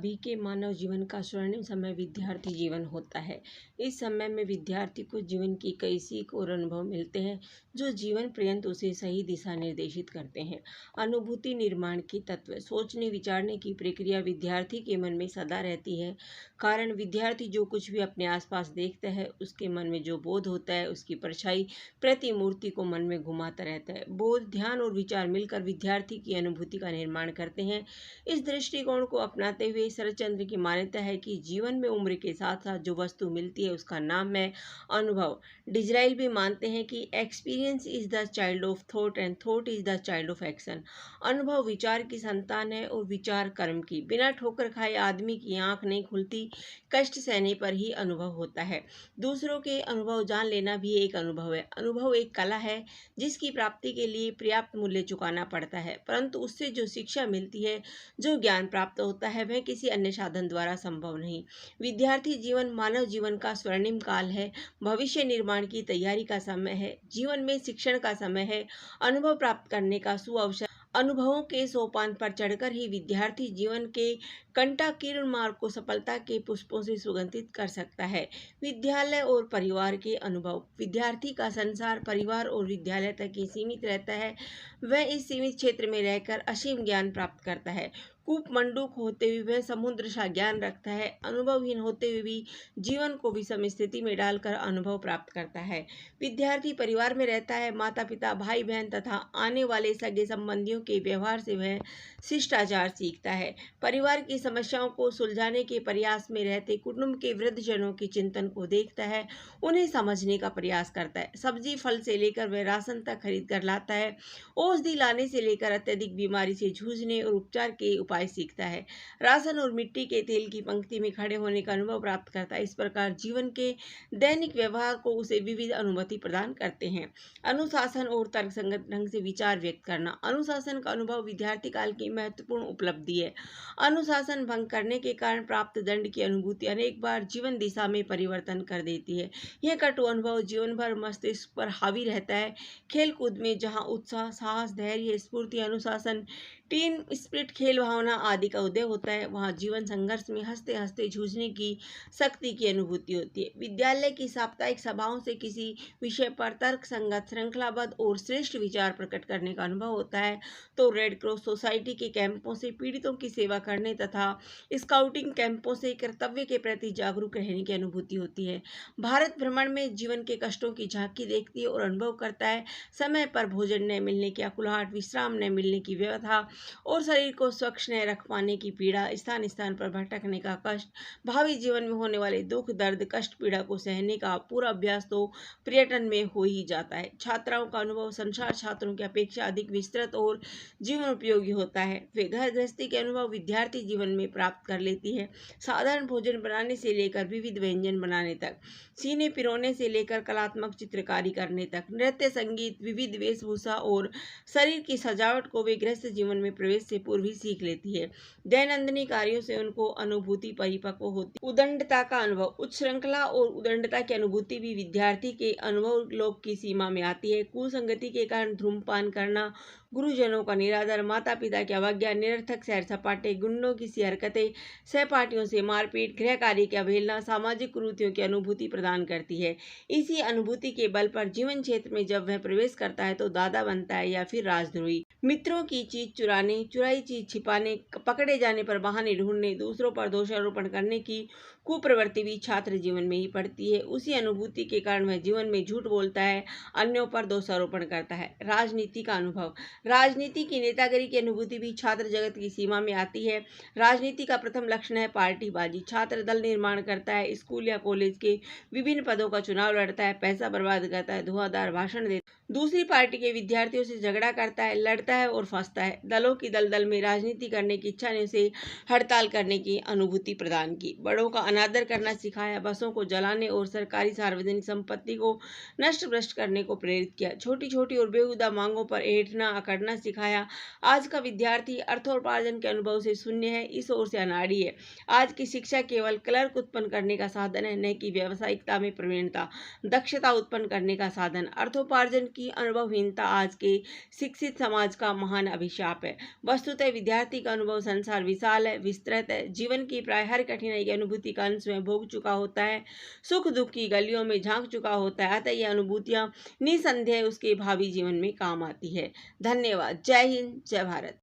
सभी के मानव जीवन का स्वर्णिम समय विद्यार्थी जीवन होता है। इस समय में विद्यार्थी को जीवन की कई सीख और अनुभव मिलते हैं जो जीवन पर्यंत उसे सही दिशा निर्देशित करते हैं। अनुभूति निर्माण की तत्व सोचने विचारने की प्रक्रिया विद्यार्थी के मन में सदा रहती है। कारण विद्यार्थी जो कुछ भी अपने आसपास देखता है उसके मन में जो बोध होता है उसकी परछाई प्रतिमूर्ति को मन में घुमाता रहता है। बोध, ध्यान और विचार मिलकर विद्यार्थी की अनुभूति का निर्माण करते हैं। इस दृष्टिकोण को अपनाते हुए शरतचंद्र की मान्यता है कि जीवन में उम्र के साथ साथ जो वस्तु मिलती है उसका नाम है अनुभव। डिजराइल भी मानते हैं कि experience is the child of thought and thought is the child of action. अनुभव विचार की संतान है और विचार कर्म की। बिना ठोकर खाए आदमी की आंख नहीं खुलती, कष्ट सहने पर ही अनुभव होता है। दूसरों के अनुभव जान लेना भी एक अनुभव है। अनुभव एक कला है जिसकी प्राप्ति के लिए पर्याप्त मूल्य चुकाना पड़ता है, परंतु उससे जो शिक्षा मिलती है, जो ज्ञान प्राप्त होता है, वह किसी अन्य साधन द्वारा संभव नहीं। विद्यार्थी जीवन मानव जीवन का स्वर्णिम काल है। भविष्य निर्माण की तैयारी का समय है। जीवन में शिक्षण का समय है। अनुभव प्राप्त करने का सुअवसर। अनुभवों के सोपान पर चढ़कर ही विद्यार्थी जीवन के कंटाकीर्ण मार्ग को सफलता के पुष्पों से सुगंधित कर सकता है। विद्यालय और परिवार के अनुभव। विद्यार्थी का संसार परिवार और विद्यालय तक ही सीमित रहता है। वह इस सीमित क्षेत्र में रहकर असीम ज्ञान प्राप्त करता है। कूप मंडूक होते हुए वह समुद्र सा ज्ञान रखता है। अनुभवहीन होते हुए भी जीवन को विषम स्थिति में डालकर अनुभव प्राप्त करता है। विद्यार्थी परिवार में रहता है। माता पिता, भाई बहन तथा आने वाले सगे संबंधियों के व्यवहार से वह शिष्टाचार सीखता है। परिवार की समस्याओं को सुलझाने के प्रयास में रहते कुटुंब के वृद्धजनों के चिंतन को देखता है, उन्हें समझने का प्रयास करता है। सब्जी फल से लेकर वह राशन तक खरीद कर लाता है। औषधि लाने से लेकर अत्यधिक बीमारी से जूझने और उपचार के उपाय सीखता है। राशन और मिट्टी के तेल की पंक्ति में खड़े होने का अनुभव प्राप्त करता है। इस प्रकार जीवन के दैनिक व्यवहार को उसे विविध अनुभूति प्रदान करते हैं। अनुशासन और तर्कसंगत ढंग से विचार व्यक्त करना। अनुशासन का अनुभव विद्यार्थी काल की महत्वपूर्ण उपलब्धि है। अनुशासन भंग करने के कारण प्राप्त दंड की अनुभूति अनेक बार जीवन दिशा में परिवर्तन कर देती है। यह कटु अनुभव जीवन भर मस्तिष्क पर हावी रहता है। खेल कूद में जहाँ उत्साह, साहस, धैर्य, स्फूर्ति, अनुशासन, टीम स्पिरिट, खेल भावना आदि का उदय होता है, वहाँ जीवन संघर्ष में हंसते हंसते जूझने की शक्ति की अनुभूति होती है। विद्यालय की साप्ताहिक सभाओं से किसी विषय पर तर्क संगत, श्रृंखलाबद्ध और श्रेष्ठ विचार प्रकट करने का अनुभव होता है, तो रेड क्रॉस सोसाइटी के कैंपों से पीड़ितों की सेवा करने तथा स्काउटिंग कैंपों से कर्तव्य के प्रति जागरूक रहने की अनुभूति होती है। भारत भ्रमण में जीवन के कष्टों की झांकी देखती है और अनुभव करता है। समय पर भोजन न मिलने की आकुलाहट, विश्राम न मिलने की व्यथा और शरीर को स्वच्छ न रख पाने की पीड़ा, स्थान स्थान पर भटकने का कष्ट, भावी जीवन में होने वाले दुख, दर्द, कष्ट, पीड़ा को सहने का पूरा अभ्यास तो पर्यटन में हो ही जाता है। छात्राओं का अनुभव संसार छात्रों की अपेक्षा अधिक विस्तृत और जीवन उपयोगी होता है। वे घर गृहस्थी के अनुभव विद्यार्थी जीवन में प्राप्त कर लेती है। साधारण भोजन बनाने से लेकर विविध व्यंजन बनाने तक, सीने पिरोने से लेकर कलात्मक चित्रकारी करने तक, नृत्य, संगीत, विविध वेशभूषा और शरीर की सजावट को वे गृहस्थ जीवन में प्रवेश से पूर्व ही सीख लेती है। दैनंदिनी कार्यों से उनको अनुभूति परिपक्व होती। उदंडता का अनुभव। उच्च श्रृंखला और उदंडता की अनुभूति भी विद्यार्थी के अनुभव लोक की सीमा में आती है। कुसंगति के कारण धूम्रपान करना, गुरुजनों का निरादर, माता पिता की अवज्ञा, निरर्थक सैर सपाटे, गुंडों की सी हरकतें, सहपाठियों से मारपीट, गृह कार्य की अवहेलना सामाजिक कुरीतियों की अनुभूति प्रदान करती है। इसी अनुभूति के बल पर जीवन क्षेत्र में जब वह प्रवेश करता है तो दादा बनता है या फिर राजद्रोही। मित्रों की चीज चुराने, चुराई चीज छिपाने, पकड़े जाने पर बहाने ढूंढने, दूसरों पर दोषारोपण करने की कुप्रवृत्ति भी छात्र जीवन में ही पड़ती है। उसी अनुभूति के कारण वह जीवन में झूठ बोलता है, अन्यों पर दोषारोपण करता है। राजनीति का अनुभव। राजनीति की नेतागिरी की अनुभूति भी छात्र जगत की सीमा में आती है। राजनीति का प्रथम लक्षण है पार्टीबाजी। छात्र दल निर्माण करता है, स्कूल या कॉलेज के विभिन्न पदों का चुनाव लड़ता है, पैसा बर्बाद करता है, धुआंधार भाषण देता है, दूसरी पार्टी के विद्यार्थियों से झगड़ा करता है, लड़ता है और फंसता है। दलों की दलदल में राजनीति करने की इच्छा ने उसे हड़ताल करने की अनुभूति प्रदान की। बड़ों का अनादर करना सिखाया, बसों को जलाने और सरकारी सार्वजनिक संपत्ति को नष्ट भ्रष्ट करने को प्रेरित किया, छोटी छोटी और बेहुदा मांगों पर ऐंठना अकड़ना सिखाया। आज का विद्यार्थी अर्थोपार्जन के अनुभव से शून्य है, इस ओर से अनाड़ी है। आज की शिक्षा केवल क्लर्क उत्पन्न करने का साधन है, न कि व्यावसायिकता में प्रवीणता, दक्षता उत्पन्न करने का साधन। अर्थोपार्जन की अनुभवहीनता आज के शिक्षित समाज का महान अभिशाप है। वस्तुतः विद्यार्थी का अनुभव संसार विशाल है, विस्तृत है, जीवन की प्राय हर कठिनाई की अनुभूति का अंश में भोग चुका होता है, सुख दुख की गलियों में झांक चुका होता है। अतः ये अनुभूतियां निसंदेह उसके भावी जीवन में काम आती है। धन्यवाद। जय हिंद, जय भारत।